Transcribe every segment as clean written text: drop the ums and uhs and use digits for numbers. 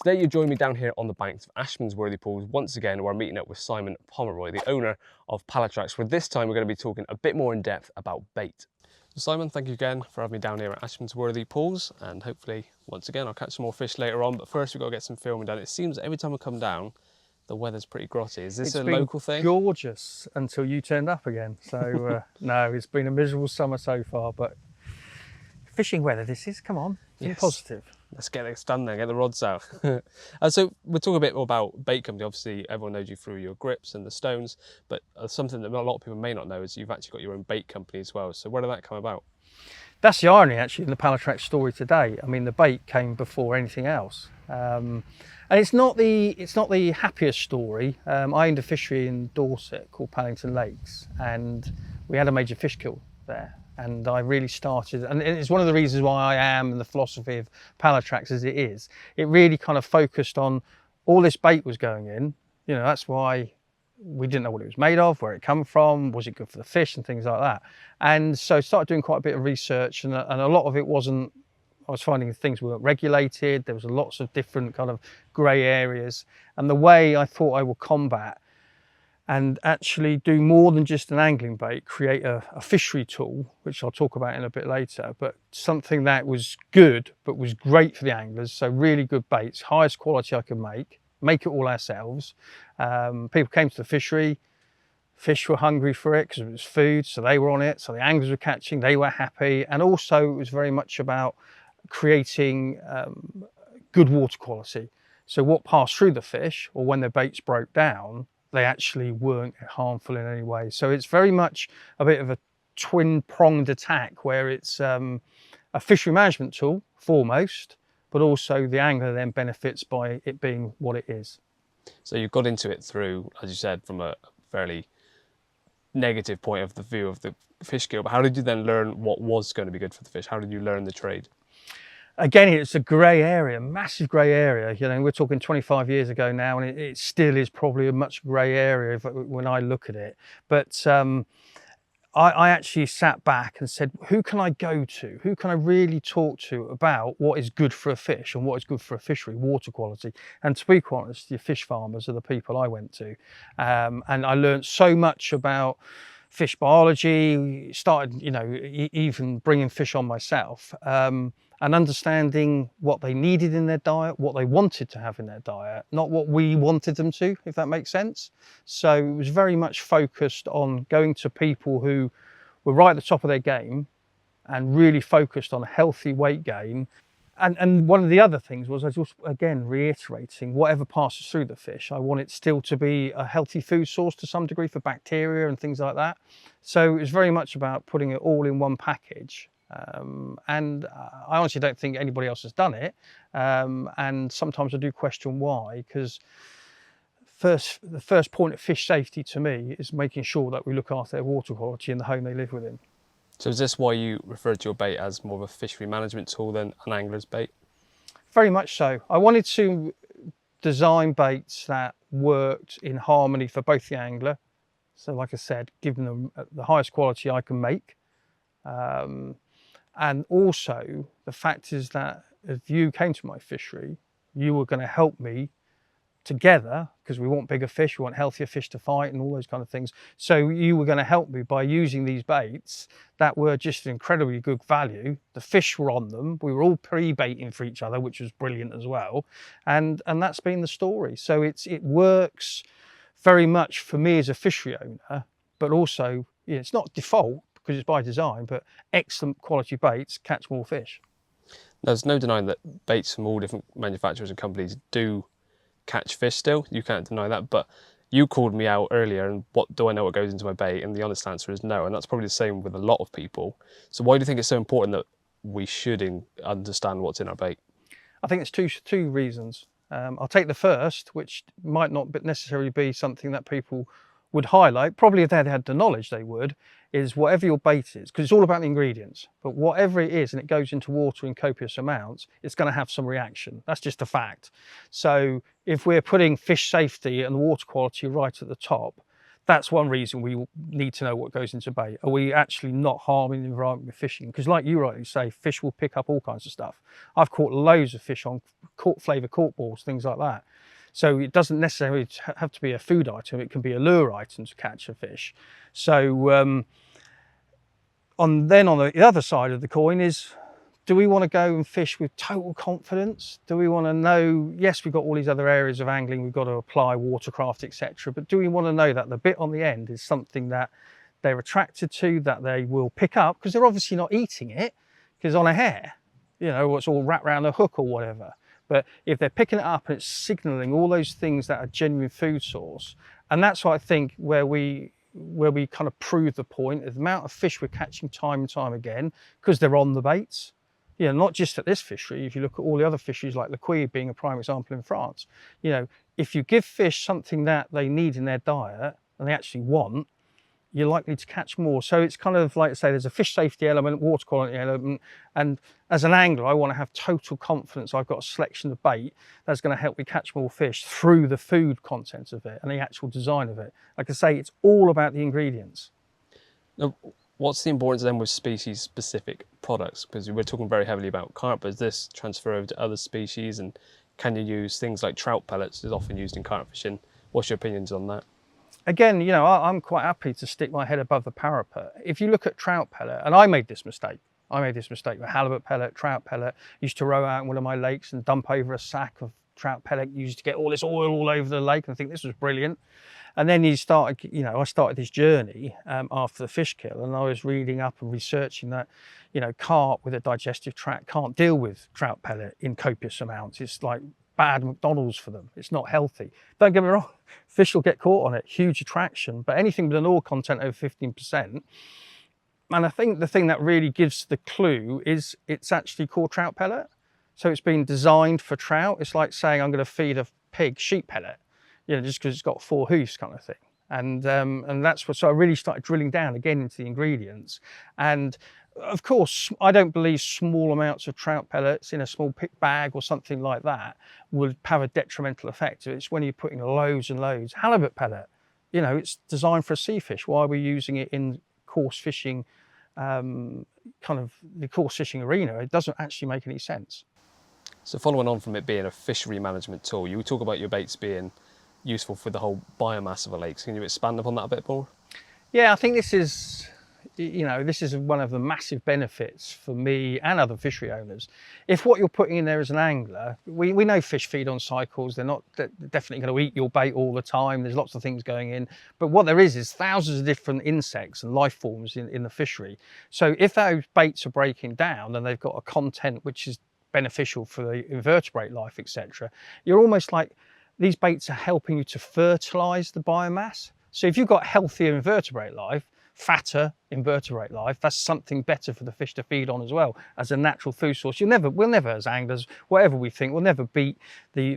Today you join me down here on the banks of 𝘃𝗵𝗀𝗀𝗀 pools once again. We're meeting up with Simon Pomeroy, the owner of Pallatrax, where this time we're going to be talking a bit more in depth about bait. So Simon, thank you again for having me down here at 𝘃𝗵𝗀𝗀𝗀 pools, and hopefully once again I'll catch some more fish later on, but first we've got to get some filming done. It seems that every time I come down the weather's pretty grotty. Is this a local thing? It's been gorgeous until you turned up again. So no, it's been a miserable summer so far, but fishing weather this is, come on, be positive. Let's get this done then, get the rods out. So we'll talk a bit more about Bait Company. Obviously everyone knows you through your grips and the stones, but something that a lot of people may not know is you've actually got your own bait company as well. So where did that come about? That's the irony actually in the Pallatrax story today. I mean, the bait came before anything else. And it's not the happiest story. I owned a fishery in Dorset called Paddington Lakes, and we had a major fish kill there. And I really started, and it's one of the reasons why I am, and the philosophy of Pallatrax as it is, it really kind of focused on all this bait was going in. You know, that's why we didn't know what it was made of, where it come from, was it good for the fish and things like that. And so I started doing quite a bit of research, and a lot of it wasn't, I was finding things weren't regulated. There was lots of different kind of grey areas. And the way I thought I would combat and actually do more than just an angling bait, create a fishery tool, which I'll talk about in a bit later, but something that was good, but was great for the anglers. So really good baits, highest quality I could make it all ourselves. People came to the fishery, fish were hungry for it because it was food, so they were on it. So the anglers were catching, they were happy. And also it was very much about creating good water quality. So what passed through the fish, or when their baits broke down, they actually weren't harmful in any way. So it's very much a bit of a twin-pronged attack, where it's a fishery management tool foremost, but also the angler then benefits by it being what it is. So you got into it through, as you said, from a fairly negative point of the view of the fish kill, but how did you then learn what was going to be good for the fish? How did you learn the trade? Again, it's a grey area, massive grey area. You know, we're talking 25 years ago now, and it still is probably a much grey area when I look at it. But I actually sat back and said, who can I go to? Who can I really talk to about what is good for a fish and what is good for a fishery, water quality? And to be quite honest, the fish farmers are the people I went to. And I learned so much about fish biology, started, you know, even bringing fish on myself. And understanding what they needed in their diet, what they wanted to have in their diet, not what we wanted them to, if that makes sense. So it was very much focused on going to people who were right at the top of their game and really focused on healthy weight gain. And one of the other things was, I was again reiterating, whatever passes through the fish, I want it still to be a healthy food source to some degree for bacteria and things like that. So it was very much about putting it all in one package. And I honestly don't think anybody else has done it, and sometimes I do question why, because the first point of fish safety to me is making sure that we look after their water quality in the home they live within. So is this why you referred to your bait as more of a fishery management tool than an angler's bait? Very much so. I wanted to design baits that worked in harmony for both the angler, so like I said, giving them the highest quality I can make. And also the fact is that if you came to my fishery, you were going to help me together, because we want bigger fish, we want healthier fish to fight and all those kind of things. So you were going to help me by using these baits that were just incredibly good value. The fish were on them. We were all pre-baiting for each other, which was brilliant as well. And that's been the story. So it works very much for me as a fishery owner, but also, you know, it's not default, because it's by design, but excellent quality baits catch more fish. There's no denying that baits from all different manufacturers and companies do catch fish still. You can't deny that, but you called me out earlier and what do I know what goes into my bait, and the honest answer is no, and that's probably the same with a lot of people. So why do you think it's so important that we should understand what's in our bait? I think it's two reasons. I'll take the first, which might not necessarily be something that people would highlight. Probably if they had the knowledge they would, is whatever your bait is, because it's all about the ingredients, but whatever it is and it goes into water in copious amounts, it's going to have some reaction. That's just a fact. So if we're putting fish safety and water quality right at the top, that's one reason we need to know what goes into bait. Are we actually not harming the environment with fishing? Because like you rightly say, fish will pick up all kinds of stuff. I've caught loads of fish on flavour cork balls, things like that. So it doesn't necessarily have to be a food item, it can be a lure item to catch a fish. So then on the other side of the coin is, do we want to go and fish with total confidence? Do we want to know, yes, we've got all these other areas of angling, we've got to apply watercraft, etc. But do we want to know that the bit on the end is something that they're attracted to, that they will pick up? Because they're obviously not eating it, because on a hair, you know, it's all wrapped around a hook or whatever. But if they're picking it up and it's signalling all those things that are genuine food source, and that's what I think where we kind of prove the point, the amount of fish we're catching time and time again, because they're on the baits. You know, not just at this fishery, if you look at all the other fisheries like 𝘃𝗶𝗱𝗲 being a prime example in France, you know, if you give fish something that they need in their diet and they actually want, you're likely to catch more. So it's kind of like I say, there's a fish safety element, water quality element, and as an angler, I want to have total confidence I've got a selection of bait that's going to help me catch more fish through the food content of it and the actual design of it. Like I say, it's all about the ingredients. Now, what's the importance then with species-specific products? Because we're talking very heavily about carp. Does this transfer over to other species? And can you use things like trout pellets, is often used in carp fishing? What's your opinions on that? Again, you know, I'm quite happy to stick my head above the parapet. If you look at trout pellet, and I made this mistake with halibut pellet, trout pellet. Used to row out in one of my lakes and dump over a sack of trout pellet, used to get all this oil all over the lake, and I think this was brilliant. And then I started this journey after the fish kill, and I was reading up and researching that, you know, carp with a digestive tract can't deal with trout pellet in copious amounts. It's like bad McDonald's for them. It's not healthy. Don't get me wrong, fish will get caught on it, huge attraction, but anything with an oil content over 15%. And I think the thing that really gives the clue is it's actually called trout pellet. So it's been designed for trout. It's like saying I'm going to feed a pig sheep pellet, you know, just because it's got 4 hoofs kind of thing. And that's what, so I really started drilling down again into the ingredients. And of course, I don't believe small amounts of trout pellets in a small pick bag or something like that would have a detrimental effect. It's when you're putting loads and loads. Halibut pellet, you know, it's designed for a sea fish. Why are we using it in coarse fishing, kind of the coarse fishing arena? It doesn't actually make any sense. So following on from it being a fishery management tool, you talk about your baits being useful for the whole biomass of a lake. Can you expand upon that a bit more? Yeah, I think this is, you know, this is one of the massive benefits for me and other fishery owners. If what you're putting in there as an angler, we know fish feed on cycles. They're not definitely going to eat your bait all the time. There's lots of things going in. But what there is thousands of different insects and life forms in the fishery. So if those baits are breaking down and they've got a content which is beneficial for the invertebrate life, etc., you're almost like these baits are helping you to fertilize the biomass. So if you've got healthier invertebrate life, fatter invertebrate life, that's something better for the fish to feed on as well as a natural food source. We'll never as anglers, whatever we think, we'll never beat the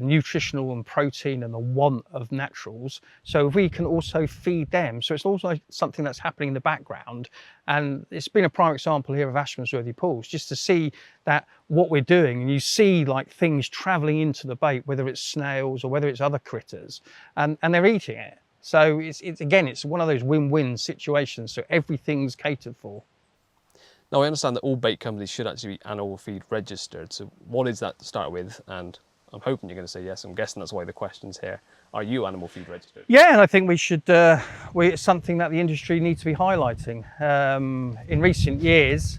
nutritional and protein and the want of naturals. So if we can also feed them, so it's also something that's happening in the background. And it's been a prime example here of 𝘃𝗵𝗀𝗲 pools, just to see that what we're doing, and you see like things traveling into the bait, whether it's snails or whether it's other critters, and they're eating it. So it's one of those win-win situations, so everything's catered for. Now I understand that all bait companies should actually be animal feed registered. So what is that to start with? And I'm hoping you're going to say yes. I'm guessing that's why the question's here. Are you animal feed registered? Yeah, and I think we should, it's something that the industry needs to be highlighting. In recent years,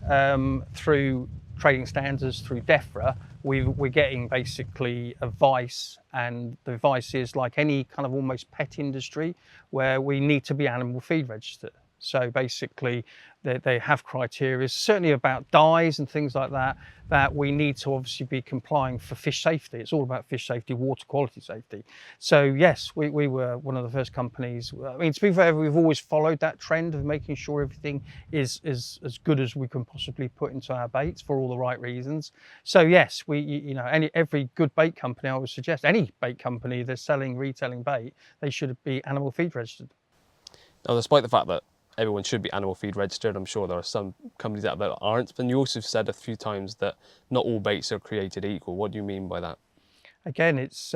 through trading standards, through DEFRA, we're getting basically advice, and the advice is like any kind of almost pet industry where we need to be animal feed registered. So basically they have criteria, certainly about dyes and things like that, that we need to obviously be complying for fish safety. It's all about fish safety, water quality safety. So yes, we were one of the first companies. I mean, to be fair, we've always followed that trend of making sure everything is as good as we can possibly put into our baits for all the right reasons. So yes, every good bait company, I would suggest, any bait company that's retailing bait, they should be animal feed registered. Now, despite the fact that everyone should be animal feed registered, I'm sure there are some companies out there that aren't, but you also said a few times that not all baits are created equal. What do you mean by that? Again, it's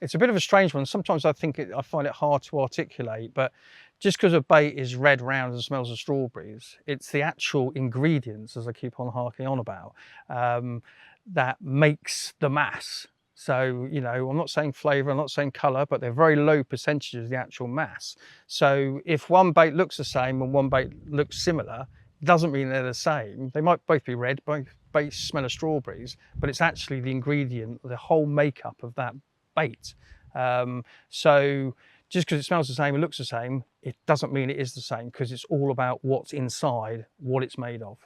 It's a bit of a strange one. Sometimes I find it hard to articulate, but just because a bait is red, round and smells of strawberries, it's the actual ingredients, as I keep on harking on about, that makes the mass. So, you know, I'm not saying flavour, I'm not saying colour, but they're very low percentages of the actual mass. So if one bait looks the same and one bait looks similar, it doesn't mean they're the same. They might both be red, both baits smell of strawberries, but it's actually the ingredient, the whole makeup of that bait. So just because it smells the same and looks the same, it doesn't mean it is the same, because it's all about what's inside, what it's made of.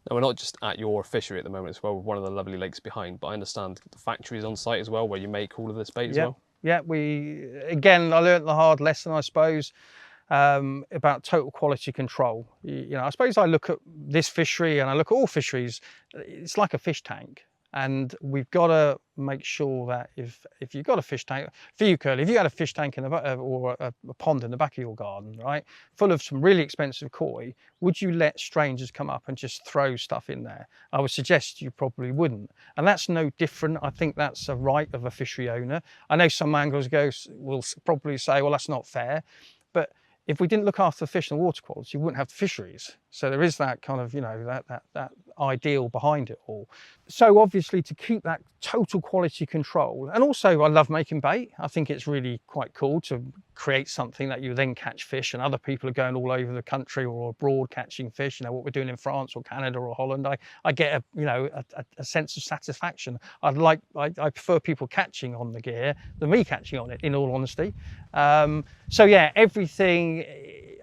Now, we're not just at your fishery at the moment as well, one of the lovely lakes behind, but I understand the factory is on site as well, where you make all of this bait as well? Yeah, again, I learned the hard lesson, I suppose, about total quality control. You know, I suppose I look at this fishery and I look at all fisheries, it's like a fish tank. And we've got to make sure that if you've got a fish tank, for you, Curly, if you had a fish tank or a pond in the back of your garden, right, full of some really expensive koi, would you let strangers come up and just throw stuff in there? I would suggest you probably wouldn't. And that's no different. I think that's a right of a fishery owner. I know some anglers will probably say, well, that's not fair. But if we didn't look after the fish and the water quality, we wouldn't have the fisheries. So there is that kind of, you know, that ideal behind it all. So obviously to keep that total quality control, and also I love making bait. I think it's really quite cool to create something that you then catch fish, and other people are going all over the country or abroad catching fish. You know, what we're doing in France or Canada or Holland, I get a sense of satisfaction. I prefer people catching on the gear than me catching on it, in all honesty. So yeah, everything,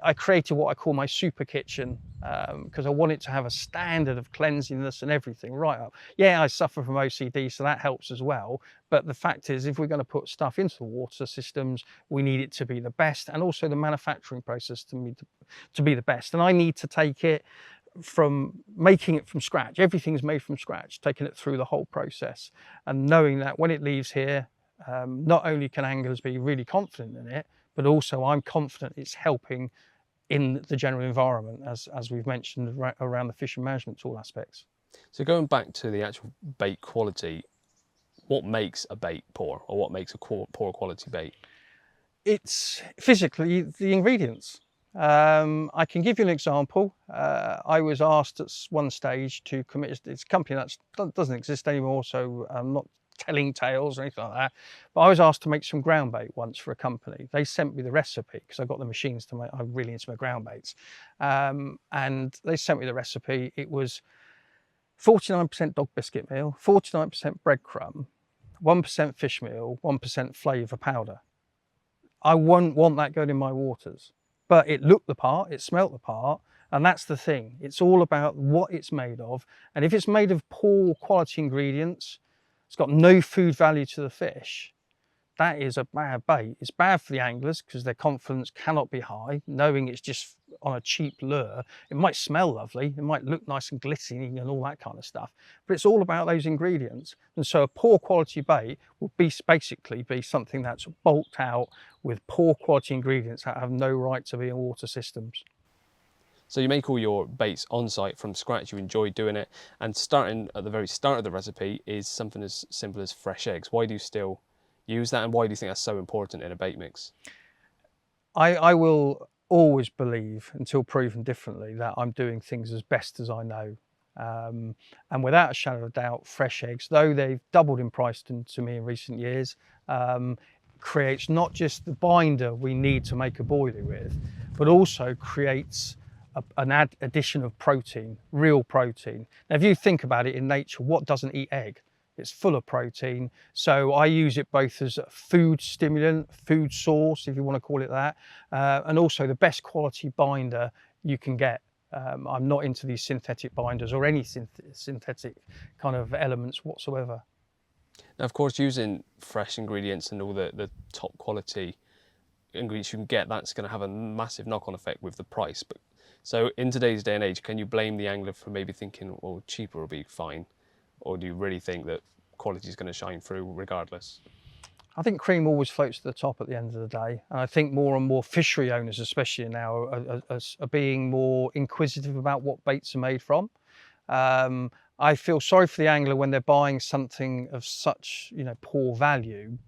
I created what I call my super kitchen, because I want it to have a standard of cleanliness and everything right up. Yeah, I suffer from OCD, so that helps as well. But the fact is, if we're going to put stuff into the water systems, we need it to be the best, and also the manufacturing process to be the best. And I need to take it from making it from scratch. Everything's made from scratch, taking it through the whole process, and knowing that when it leaves here, not only can anglers be really confident in it, but also I'm confident it's helping in the general environment, as we've mentioned, around the fish and management tool aspects. So going back to the actual bait quality, what makes a bait poor, or what makes a poor quality bait? It's physically the ingredients. I can give you an example. I was asked at one stage to commit, it's a company that doesn't exist anymore, so I'm not telling tales or anything like that, but I was asked to make some ground bait once for a company. They sent me the recipe because I got the machines to make, I'm really into my ground baits, and they sent me the recipe. It was 49% dog biscuit meal, 49% breadcrumb, 1% fish meal, 1% flavour powder. I wouldn't want that going in my waters, but it looked the part, it smelt the part, and that's the thing. It's all about what it's made of, and if it's made of poor quality ingredients, it's got no food value to the fish, that is a bad bait. It's bad for the anglers because their confidence cannot be high, knowing it's just on a cheap lure. It might smell lovely, it might look nice and glistening and all that kind of stuff, but it's all about those ingredients. And so a poor quality bait will basically be something that's bulked out with poor quality ingredients that have no right to be in water systems. So you make all your baits on site from scratch, you enjoy doing it, and starting at the very start of the recipe is something as simple as fresh eggs. Why do you still use that, and why do you think that's so important in a bait mix? I will always believe, until proven differently, that I'm doing things as best as I know. And without a shadow of doubt, fresh eggs, though they've doubled in price to me in recent years, creates not just the binder we need to make a boilie with, but also creates an addition of protein, real protein. Now, if you think about it, in nature, what doesn't eat egg? It's full of protein. So I use it both as a food stimulant, food source, if you want to call it that, and also the best quality binder you can get. I'm not into these synthetic binders or any synthetic kind of elements whatsoever. Now, of course, using fresh ingredients and all the top quality ingredients you can get, that's going to have a massive knock-on effect with the price. But so in today's day and age, can you blame the angler for maybe thinking, well, cheaper will be fine? Or do you really think that quality is going to shine through regardless? I think cream always floats to the top at the end of the day. And I think more and more fishery owners, especially now, are being more inquisitive about what baits are made from. I feel sorry for the angler when they're buying something of such, poor value,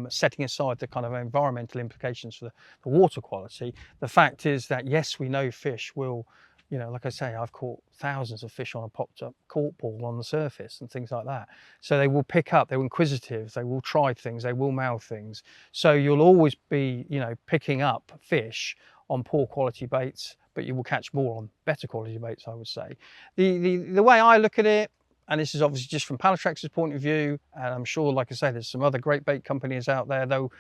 setting aside the kind of environmental implications for the water quality. The fact is that, yes, we know fish will, like I say, I've caught thousands of fish on a popped up cork ball on the surface and things like that. So they will pick up, they're inquisitive, they will try things, they will mouth things. So you'll always be, picking up fish on poor quality baits, but you will catch more on better quality baits, I would say. The way I look at it, and this is obviously just from Pallatrax's point of view, and I'm sure, like I say, there's some other great bait companies out there, though,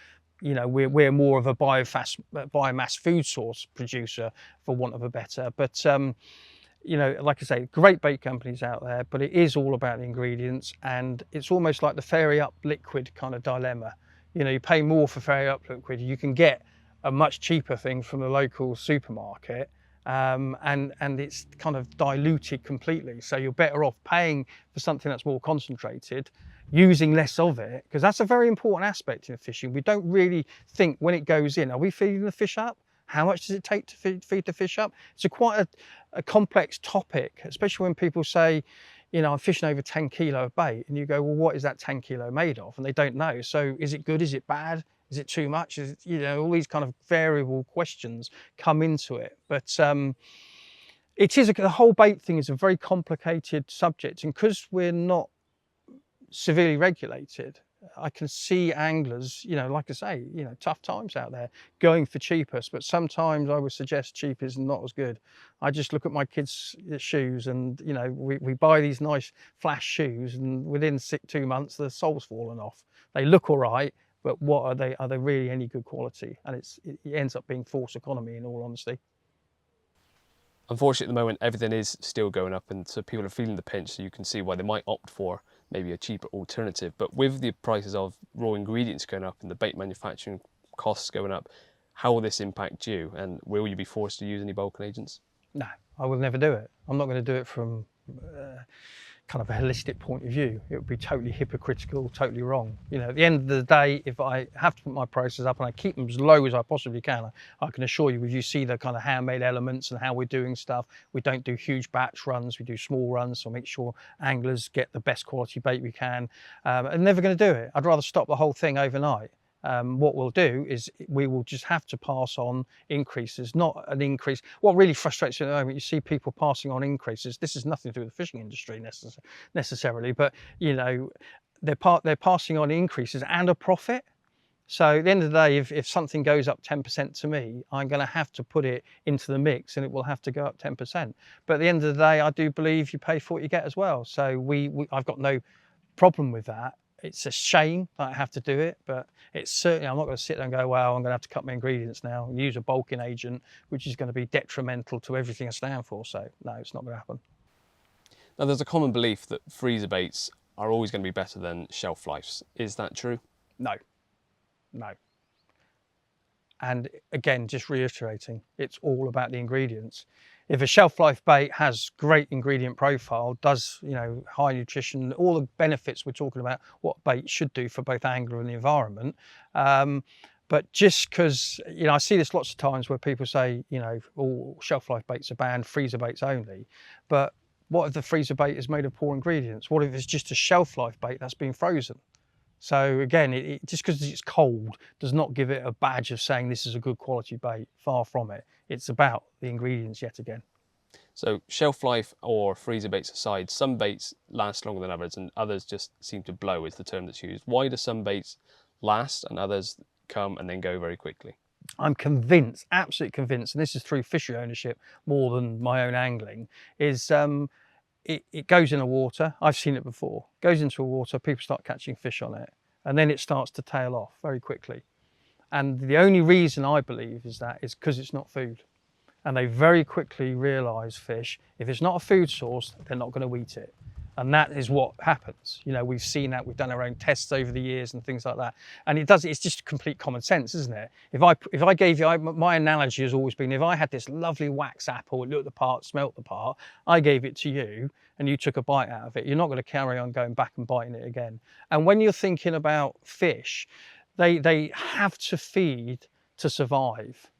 we're more of a biomass food source producer, for want of a better. But like I say, great bait companies out there, but it is all about the ingredients, and it's almost like the fairy up liquid kind of dilemma. You pay more for fairy up liquid, you can get a much cheaper thing from the local supermarket, and it's kind of diluted completely. So you're better off paying for something that's more concentrated, using less of it, because that's a very important aspect in fishing. We don't really think when it goes in, are we feeding the fish up? How much does it take to feed the fish up? It's quite a complex topic, especially when people say, I'm fishing over 10 kilo of bait, and you go, well, what is that 10 kilo made of? And they don't know. So is it good? Is it bad? Is it too much? Is it, all these kind of variable questions come into it. But it is the whole bait thing is a very complicated subject, and because we're not severely regulated, I can see anglers, like I say, tough times out there going for cheapest, but sometimes I would suggest cheap is not as good. I just look at my kids' shoes, and we buy these nice flash shoes, and within 2 months the sole's fallen off. They look all right, but what are they? Are they really any good quality? And it ends up being false economy, in all honesty. Unfortunately, at the moment, everything is still going up, and so people are feeling the pinch, so you can see why they might opt for maybe a cheaper alternative. But with the prices of raw ingredients going up and the bait manufacturing costs going up, how will this impact you? And will you be forced to use any bulking agents? No, I will never do it. I'm not going to do it from kind of a holistic point of view. It would be totally hypocritical, totally wrong. At the end of the day, if I have to put my prices up and I keep them as low as I possibly can, I can assure you, if you see the kind of handmade elements and how we're doing stuff, we don't do huge batch runs, we do small runs, so make sure anglers get the best quality bait we can. I'm never going to do it. I'd rather stop the whole thing overnight. What we'll do is we will just have to pass on increases, not an increase. What really frustrates you at the moment, you see people passing on increases. This is nothing to do with the fishing industry necessarily, but they're passing on increases and a profit. So at the end of the day, if something goes up 10% to me, I'm going to have to put it into the mix, and it will have to go up 10%. But at the end of the day, I do believe you pay for what you get as well. So I've got no problem with that. It's a shame that I have to do it, but it's certainly, I'm not going to sit there and go, well, I'm going to have to cut my ingredients now and use a bulking agent, which is going to be detrimental to everything I stand for. So no, it's not going to happen. Now, there's a common belief that freezer baits are always going to be better than shelf lives. Is that true? No. And again, just reiterating, it's all about the ingredients. If a shelf life bait has great ingredient profile, does, high nutrition, all the benefits we're talking about, what bait should do for both angler and the environment. But just because, I see this lots of times where people say, all shelf life baits are banned, freezer baits only. But what if the freezer bait is made of poor ingredients? What if it's just a shelf life bait that's been frozen? So again, just because it's cold does not give it a badge of saying this is a good quality bait. Far from it. It's about the ingredients yet again. So shelf life or freezer baits aside, some baits last longer than others, and others just seem to blow is the term that's used. Why do some baits last and others come and then go very quickly? I'm convinced, absolutely convinced, and this is through fishery ownership more than my own angling, is it goes in the water. I've seen it before. It goes into the water, people start catching fish on it, and then it starts to tail off very quickly. And the only reason I believe is because it's not food. And they very quickly realise fish, if it's not a food source, they're not going to eat it. And that is what happens. We've seen that, we've done our own tests over the years and things like that. And it's just complete common sense, isn't it? If I gave you, my analogy has always been, if I had this lovely wax apple, it looked the part, smelt the part, I gave it to you and you took a bite out of it, you're not going to carry on going back and biting it again. And when you're thinking about fish, they have to feed to survive.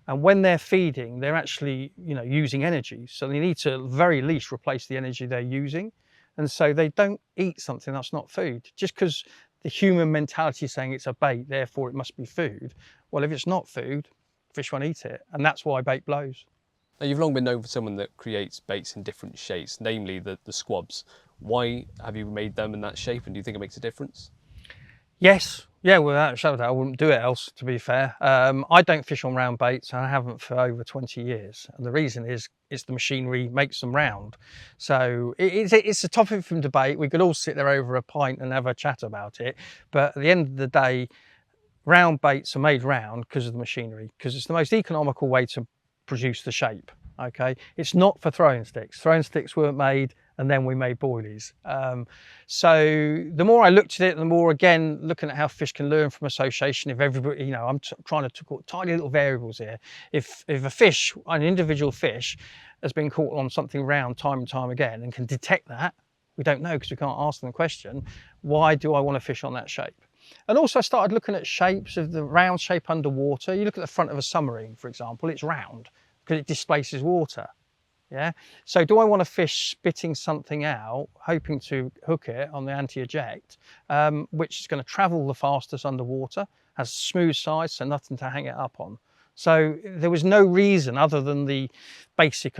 And when they're feeding, they're actually, using energy. So they need to, at the very least, replace the energy they're using. And so they don't eat something that's not food. Just because the human mentality is saying it's a bait, therefore it must be food. Well, if it's not food, fish won't eat it. And that's why bait blows. Now, you've long been known for someone that creates baits in different shapes, namely the 𝘃𝗶𝗱𝗲. Why have you made them in that shape, and do you think it makes a difference? Yes, yeah, without a shadow of a doubt, I wouldn't do it else, to be fair. I don't fish on round baits, and I haven't for over 20 years. And the reason is, it's the machinery makes them round. So it's a topic from debate. We could all sit there over a pint and have a chat about it. But at the end of the day, round baits are made round because of the machinery, because it's the most economical way to produce the shape. Okay, it's not for throwing sticks. Throwing sticks weren't made, and then we made boilies. So the more I looked at it, the more, again, looking at how fish can learn from association. If everybody, you know, I'm trying to talk tiny little variables here. If a fish, an individual fish, has been caught on something round time and time again and can detect that, we don't know because we can't ask them the question, why do I want to fish on that shape? And also I started looking at shapes of the round shape underwater. You look at the front of a submarine, for example, it's round because it displaces water. Yeah. So do I want to fish spitting something out, hoping to hook it on the anti-eject, which is going to travel the fastest underwater, has smooth sides, so nothing to hang it up on. So there was no reason other than the basic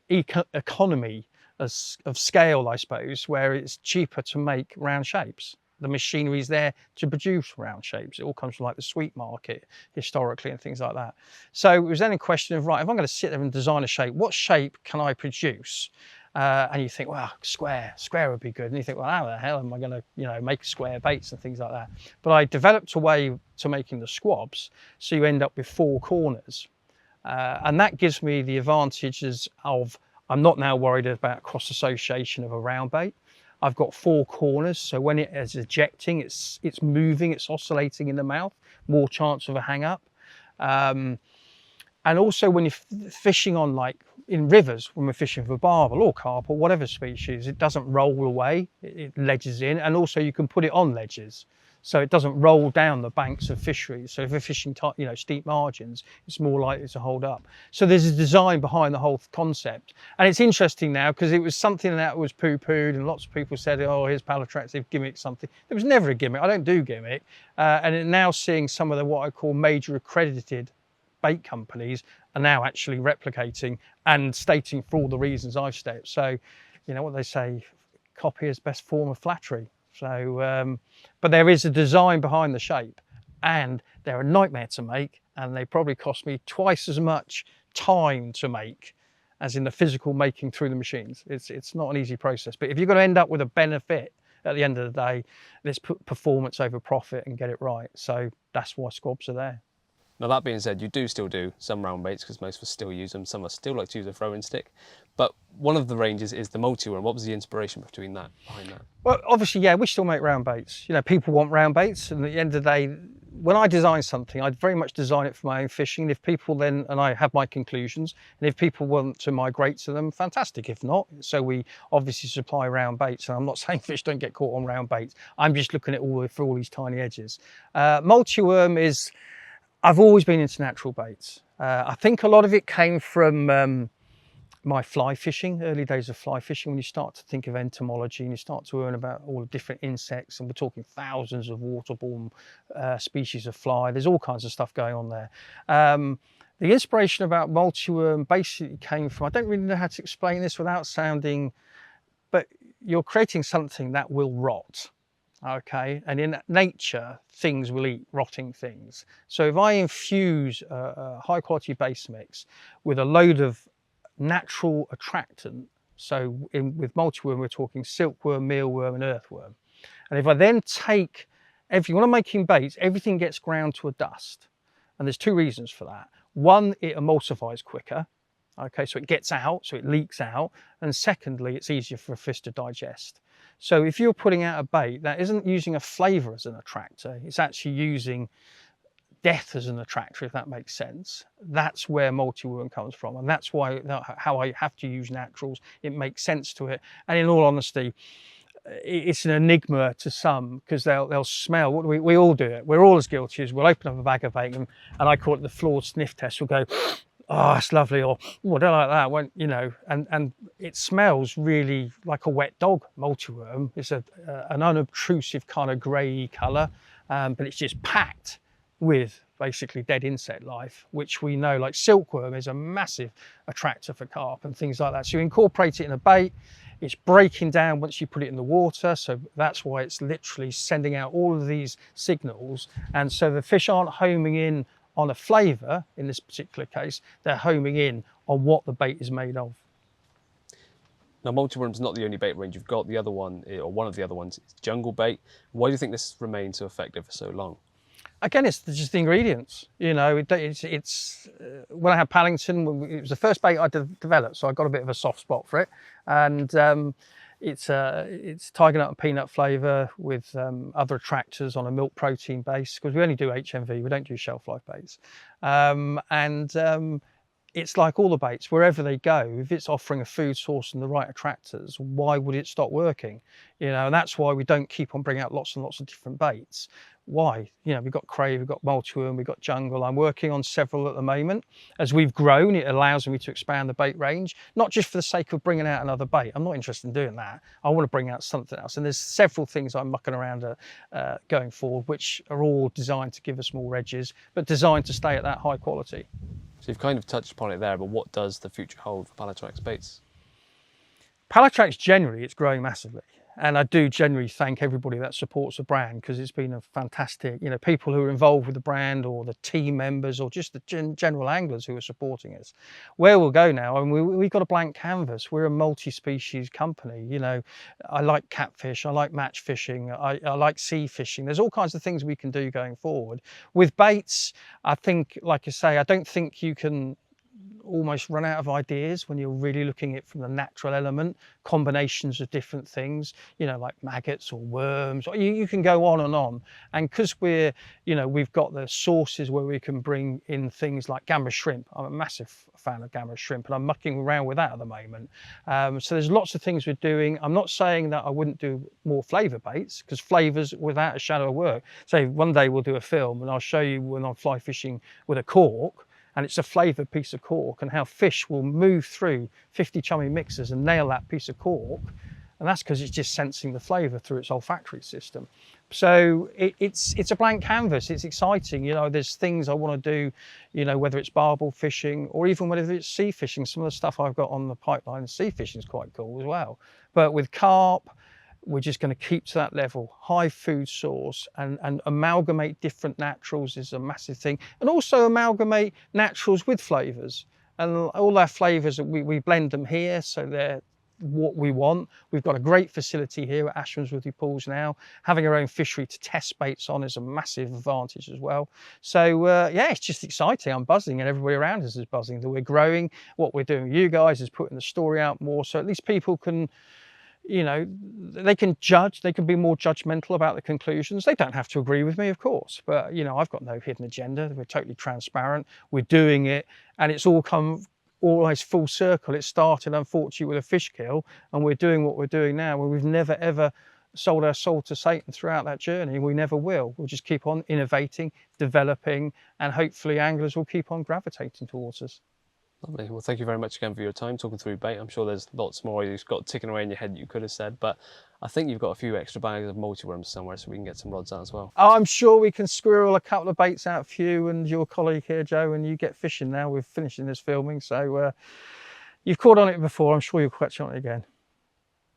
economy of scale, I suppose, where it's cheaper to make round shapes. The machinery is there to produce round shapes. It all comes from like the sweet market historically and things like that. So it was then a question of, right, if I'm going to sit there and design a shape, what shape can I produce? And you think, well, square would be good. And you think, well, how the hell am I going to, you know, make square baits and things like that? But I developed a way to making the 𝘃𝗶𝗱𝗲, so you end up with 4 corners. And that gives me the advantages of, I'm not now worried about cross association of a round bait. I've got 4 corners, so when it is ejecting, it's moving, it's oscillating in the mouth, more chance of a hang up. And also when you're fishing on, like in rivers, when we're fishing for barbel or carp or whatever species, it doesn't roll away, it ledges in, and also you can put it on ledges. So it doesn't roll down the banks of fisheries. So if you're fishing, you know, steep margins, it's more likely to hold up. So there's a design behind the whole concept. And it's interesting now because it was something that was poo-pooed and lots of people said, oh, here's Pallatrax, they've gimmicked something. There was never a gimmick. I don't do gimmick. And now seeing some of the what I call major accredited bait companies are now actually replicating and stating for all the reasons I've stated. So, you know what they say, copy is best form of flattery. So, but there is a design behind the shape, and they're a nightmare to make, and they probably cost me twice as much time to make as in the physical making through the machines. It's not an easy process, but if you're going to end up with a benefit at the end of the day, let's put performance over profit and get it right. So that's why 𝘃𝗶𝗱𝗲 are there. Now, that being said, you do still do some round baits because most of us still use them. Some of us still like to use a throwing stick. But one of the ranges is the 𝘃𝗶𝗀𝗲. What was the inspiration behind that? Well, obviously, yeah, we still make round baits. You know, people want round baits, and at the end of the day, when I design something, I very much design it for my own fishing. And if people then, and I have my conclusions, and if people want to migrate to them, fantastic. If not, so we obviously supply round baits. And I'm not saying fish don't get caught on round baits. I'm just looking at all these tiny edges. 𝘃𝗃𝗀𝗲 is, I've always been into natural baits. I think a lot of it came from my fly fishing, early days of fly fishing, when you start to think of entomology and you start to learn about all the different insects, and we're talking thousands of waterborne species of fly. There's all kinds of stuff going on there. The inspiration about 𝘃𝗃𝗀𝗲 basically came from, I don't really know how to explain this without sounding, but you're creating something that will rot. Okay, and in nature, things will eat rotting things. So if I infuse a high quality base mix with a load of natural attractant, so with 𝘃𝗃𝗀𝗲 we're talking silkworm, mealworm and earthworm, and if I then take when I'm making baits, everything gets ground to a dust, and there's 2 reasons for that. One, it emulsifies quicker. Okay, so it gets out, so it leaks out, and secondly, it's easier for a fish to digest. So if you're putting out a bait that isn't using a flavour as an attractor, it's actually using death as an attractor, if that makes sense. That's where 𝘃𝗃𝗀𝗲 comes from, and that's why how I have to use naturals. It makes sense to it, and in all honesty, it's an enigma to some, because they'll smell. We all do it. We're all as guilty as we'll open up a bag of bacon, and I call it the flawed sniff test. We'll go, oh, that's lovely, or oh, I don't like that one, you know, and it smells really like a wet dog multiworm. It's an unobtrusive kind of grey colour, but it's just packed with basically dead insect life, which we know, like silkworm is a massive attractor for carp and things like that. So you incorporate it in a bait, it's breaking down once you put it in the water, so that's why it's literally sending out all of these signals, and so the fish aren't homing in on a flavour in this particular case, they're homing in on what the bait is made of. Now, multiworm's not the only bait range you've got. The other one, or one of the other ones, is jungle bait. Why do you think this has remained so effective for so long? Again, it's just the ingredients. You know, it's when I had Paddington, it was the first bait I developed, so I got a bit of a soft spot for it. And it's tiger nut and peanut flavour with other attractors on a milk protein base, because we only do HMV, we don't do shelf life baits. It's like all the baits, wherever they go, if it's offering a food source and the right attractors, why would it stop working? You know, and that's why we don't keep on bringing out lots and lots of different baits. Why? You know, we've got crave, we've got multiworm, we've got jungle. I'm working on several at the moment. As we've grown, it allows me to expand the bait range, not just for the sake of bringing out another bait. I'm not interested in doing that. I want to bring out something else. And there's several things I'm mucking around going forward, which are all designed to give us more edges, but designed to stay at that high quality. So you've kind of touched upon it there, but what does the future hold for Pallatrax Baits? Pallatrax generally, it's growing massively. And I do generally thank everybody that supports the brand, because it's been a fantastic, you know, people who are involved with the brand, or the team members, or just the general anglers who are supporting us. Where we'll go now, and we've got a blank canvas. We're a multi-species company. You know, I like catfish, I like match fishing, I like sea fishing. There's all kinds of things we can do going forward. With baits, I think, like I say, I don't think you can almost run out of ideas when you're really looking at it from the natural element, combinations of different things, you know, like maggots or worms, or you can go on. And because we're, you know, we've got the sources where we can bring in things like gamma shrimp. I'm a massive fan of gamma shrimp, and I'm mucking around with that at the moment. So there's lots of things we're doing. I'm not saying that I wouldn't do more flavour baits, because flavours, without a shadow of work. So one day we'll do a film and I'll show you when I'm fly fishing with a cork, and it's a flavoured piece of cork, and how fish will move through 50 chummy mixers and nail that piece of cork. And that's because it's just sensing the flavour through its olfactory system. So it's a blank canvas. It's exciting. You know, there's things I want to do, you know, whether it's barbel fishing or even whether it's sea fishing. Some of the stuff I've got on the pipeline, sea fishing is quite cool as well. But with carp, we're just going to keep to that level, high food source, and amalgamate different naturals is a massive thing. And also amalgamate naturals with flavours. And all our flavours, we blend them here, so they're what we want. We've got a great facility here at 𝘃𝗵𝗶𝗀 Pools now. Having our own fishery to test baits on is a massive advantage as well. So yeah, it's just exciting. I'm buzzing, and everybody around us is buzzing that we're growing. What we're doing with you guys is putting the story out more, so at least people can, you know, they can judge, they can be more judgmental about the conclusions. They don't have to agree with me, of course, but, you know, I've got no hidden agenda. We're totally transparent. We're doing it, and it's all come always full circle. It started, unfortunately, with a fish kill, and we're doing what we're doing now, where we've never, ever sold our soul to Satan throughout that journey. We never will. We'll just keep on innovating, developing, and hopefully anglers will keep on gravitating towards us. Lovely. Well, thank you very much again for your time talking through bait. I'm sure there's lots more you've got ticking away in your head that you could have said, but I think you've got a few extra bags of multiworms somewhere, so we can get some rods out as well. Oh, I'm sure we can squirrel a couple of baits out for you and your colleague here, Joe, and you get fishing now. We're finishing this filming, so you've caught on it before. I'm sure you'll catch on it again.